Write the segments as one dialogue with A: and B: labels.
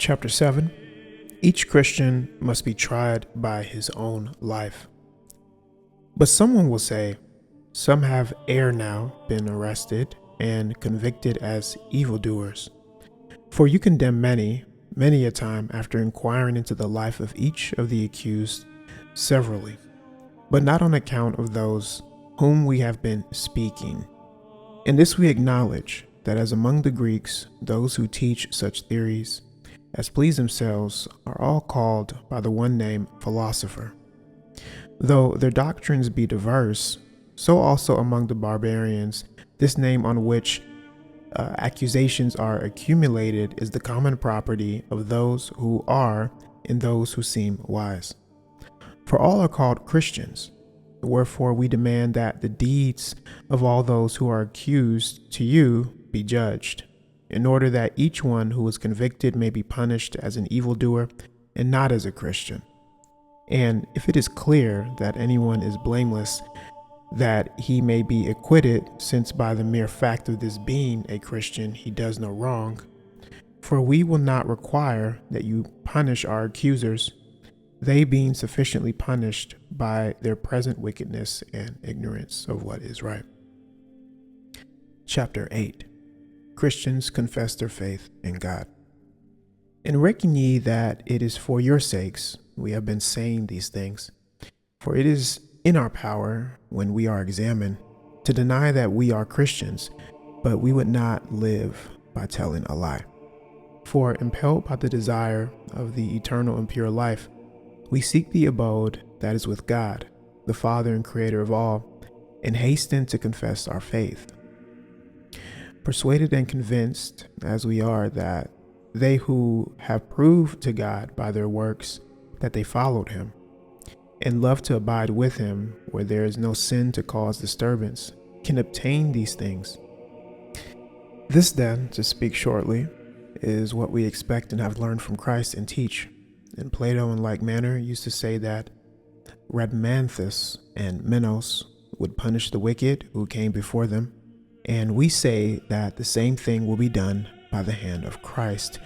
A: Chapter 7. Each Christian must be tried by his own life. But someone will say, some have ere now been arrested and convicted as evildoers. For you condemn many a time after inquiring into the life of each of the accused severally, but not on account of those whom we have been speaking. In this we acknowledge that as among the Greeks, those who teach such theories as please themselves are all called by the one name philosopher. Though their doctrines be diverse, so also among the barbarians, this name on which accusations are accumulated is the common property of those who are and those who seem wise. For all are called Christians, wherefore we demand that the deeds of all those who are accused to you be judged, in order that each one who is convicted may be punished as an evildoer and not as a Christian. And if it is clear that anyone is blameless, that he may be acquitted, since by the mere fact of this being a Christian he does no wrong. For we will not require that you punish our accusers, they being sufficiently punished by their present wickedness and ignorance of what is right. Chapter 8. Christians confess their faith in God. And reckon ye that it is for your sakes we have been saying these things, for it is in our power, when we are examined, to deny that we are Christians, but we would not live by telling a lie. For impelled by the desire of the eternal and pure life, we seek the abode that is with God, the Father and Creator of all, and hasten to confess our faith. Persuaded and convinced as we are that they who have proved to God by their works that they followed him, and love to abide with him where there is no sin to cause disturbance, can obtain these things. This then, to speak shortly, is what we expect and have learned from Christ and teach. And Plato in like manner used to say that Rhadamanthus and Minos would punish the wicked who came before them, and we say that the same thing will be done by the hand of Christ,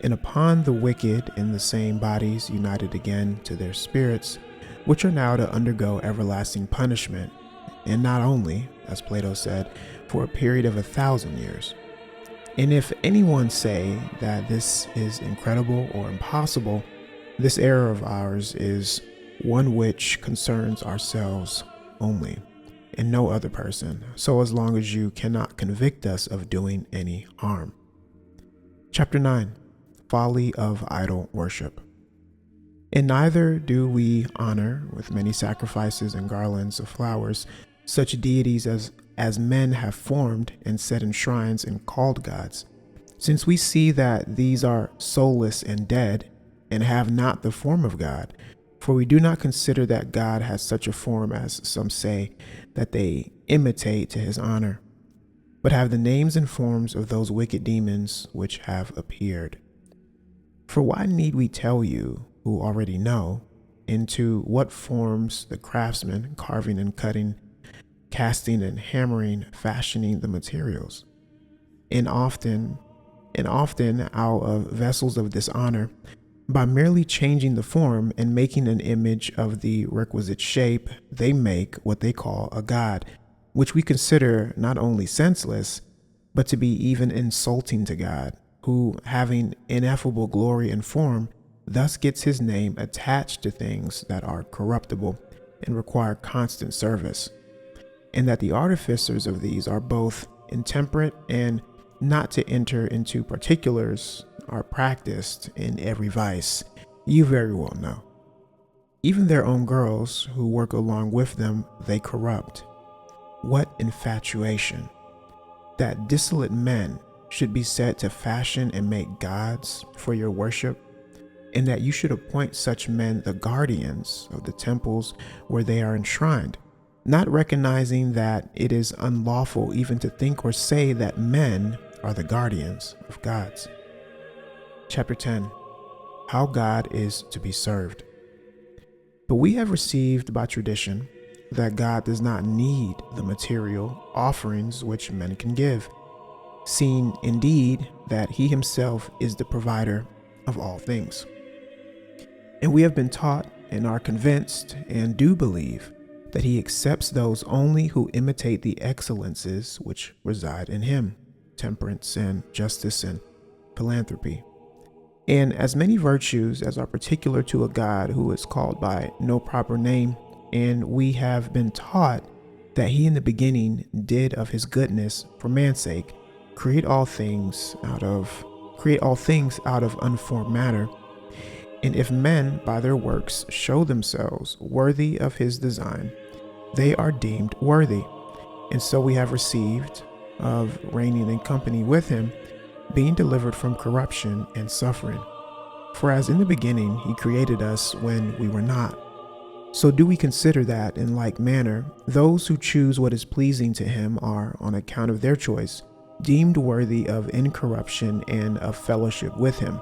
A: and upon the wicked in the same bodies united again to their spirits, which are now to undergo everlasting punishment, and not only, as Plato said, for a period of 1,000 years. And if anyone say that this is incredible or impossible, this error of ours is one which concerns ourselves only, and no other person, so as long as you cannot convict us of doing any harm. Chapter 9. Folly of idol worship. And neither do we honor with many sacrifices and garlands of flowers such deities as men have formed and set in shrines and called gods, since we see that these are soulless and dead, and have not the form of God. For we do not consider that God has such a form as some say that they imitate to his honor, but have the names and forms of those wicked demons which have appeared. For why need we tell you, who already know, into what forms the craftsmen, carving and cutting, casting and hammering, fashioning the materials, and often out of vessels of dishonor, by merely changing the form and making an image of the requisite shape, they make what they call a god, which we consider not only senseless, but to be even insulting to God, who, having ineffable glory and form, thus gets his name attached to things that are corruptible and require constant service, and that the artificers of these are both intemperate and, not to enter into particulars, are practiced in every vice, you very well know. Even their own girls who work along with them they corrupt. What infatuation, that dissolute men should be said to fashion and make gods for your worship, and that you should appoint such men the guardians of the temples where they are enshrined, not recognizing that it is unlawful even to think or say that men are the guardians of gods. Chapter 10. How God is to be served. But we have received by tradition that God does not need the material offerings which men can give, seeing indeed that he himself is the provider of all things. And we have been taught and are convinced and do believe that he accepts those only who imitate the excellences which reside in him, temperance and justice and philanthropy, and as many virtues as are particular to a God who is called by no proper name. And we have been taught that he in the beginning did of his goodness for man's sake create all things out of unformed matter. And if men by their works show themselves worthy of his design, they are deemed worthy. And so we have received of reigning in company with him, being delivered from corruption and suffering. For as in the beginning he created us when we were not, so do we consider that in like manner those who choose what is pleasing to him are, on account of their choice, deemed worthy of incorruption and of fellowship with him.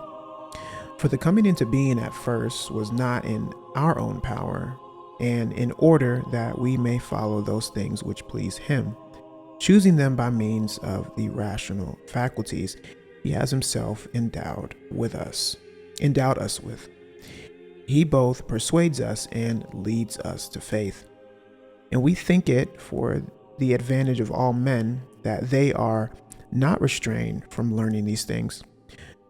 A: For the coming into being at first was not in our own power, and in order that we may follow those things which please him, choosing them by means of the rational faculties he has himself endowed us with. He both persuades us and leads us to faith. And we think it for the advantage of all men that they are not restrained from learning these things,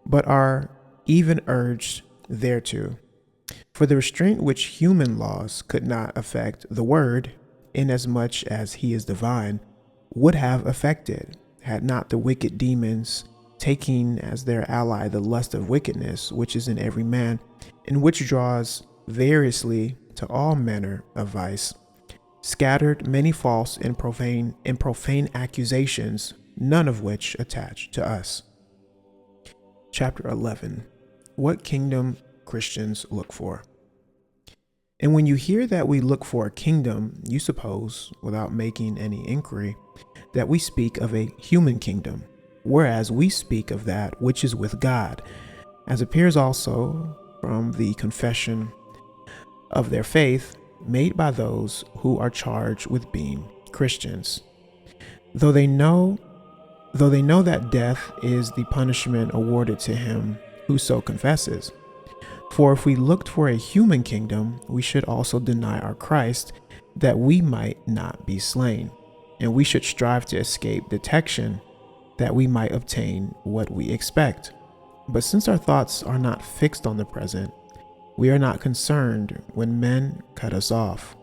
A: but are even urged thereto. For the restraint which human laws could not affect the word, inasmuch as he is divine, would have affected, had not the wicked demons, taking as their ally the lust of wickedness which is in every man, and which draws variously to all manner of vice, scattered many false and profane accusations, none of which attach to us. Chapter 11. What kingdom Christians look for. And when you hear that we look for a kingdom, you suppose, without making any inquiry, that we speak of a human kingdom, whereas we speak of that which is with God, as appears also from the confession of their faith made by those who are charged with being Christians. Though they know that death is the punishment awarded to him who so confesses. For if we looked for a human kingdom, we should also deny our Christ, that we might not be slain, and we should strive to escape detection, that we might obtain what we expect. But since our thoughts are not fixed on the present, we are not concerned when men cut us off,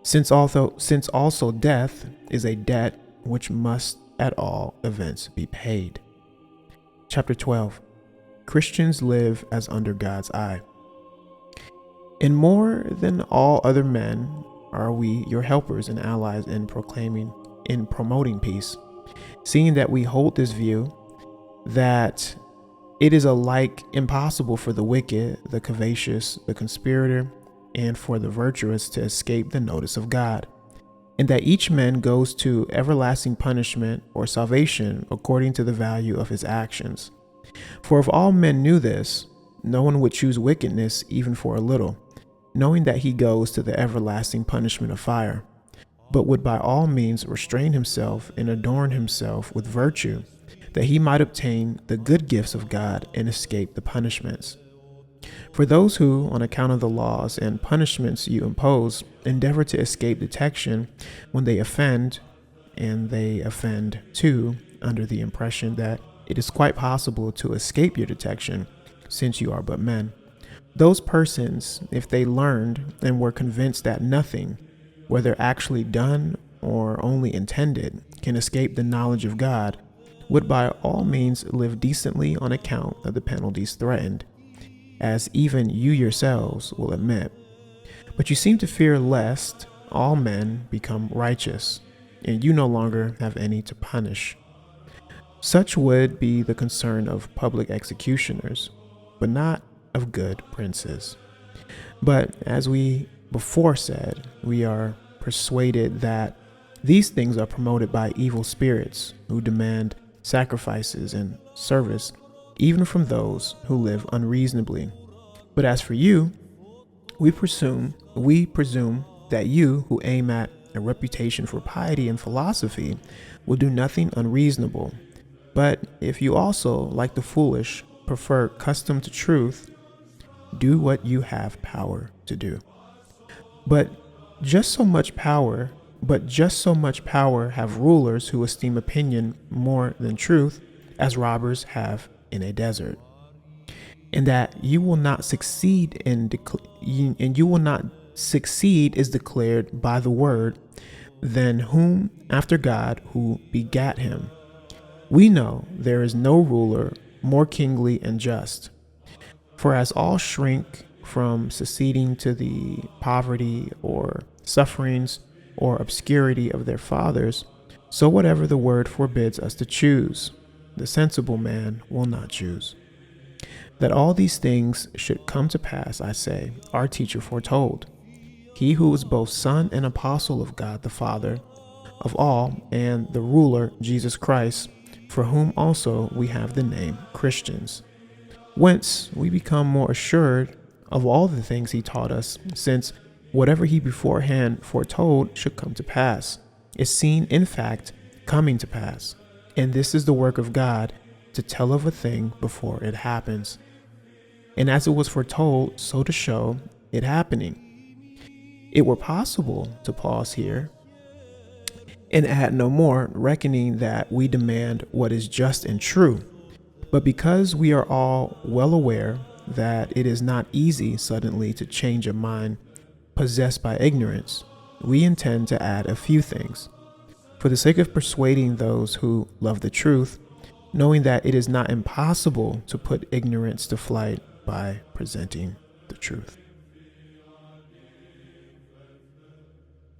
A: since also death is a debt which must at all events be paid. Chapter 12. Christians live as under God's eye. In more than all other men are we your helpers and allies in promoting peace, seeing that we hold this view, that it is alike impossible for the wicked, the covetous, the conspirator, and for the virtuous to escape the notice of God, and that each man goes to everlasting punishment or salvation according to the value of his actions. For if all men knew this, no one would choose wickedness even for a little, knowing that he goes to the everlasting punishment of fire, but would by all means restrain himself and adorn himself with virtue, that he might obtain the good gifts of God and escape the punishments. For those who, on account of the laws and punishments you impose, endeavor to escape detection when they offend, and they offend too, under the impression that it is quite possible to escape your detection, since you are but men. Those persons, if they learned and were convinced that nothing, whether actually done or only intended, can escape the knowledge of God, would by all means live decently on account of the penalties threatened, as even you yourselves will admit. But you seem to fear lest all men become righteous, and you no longer have any to punish. Such would be the concern of public executioners, but not of good princes. But as we before said, we are persuaded that these things are promoted by evil spirits who demand sacrifices and service, even from those who live unreasonably. But as for you, we presume that you who aim at a reputation for piety and philosophy will do nothing unreasonable. But if you also, like the foolish, prefer custom to truth, do what you have power to do. But just so much power have rulers who esteem opinion more than truth, as robbers have in a desert. And that you will not succeed is declared by the word, then whom after God who begat him. We know there is no ruler more kingly and just. For as all shrink from succeeding to the poverty or sufferings or obscurity of their fathers, so whatever the word forbids us to choose, the sensible man will not choose. That all these things should come to pass, I say, our teacher foretold. He who is both son and apostle of God the Father of all, and the ruler Jesus Christ, for whom also we have the name Christians. Whence we become more assured of all the things he taught us, since whatever he beforehand foretold should come to pass, is seen in fact coming to pass. And this is the work of God, to tell of a thing before it happens, and as it was foretold, so to show it happening. It were possible to pause here and add no more, reckoning that we demand what is just and true. But because we are all well aware that it is not easy suddenly to change a mind possessed by ignorance, we intend to add a few things, for the sake of persuading those who love the truth, knowing that it is not impossible to put ignorance to flight by presenting the truth.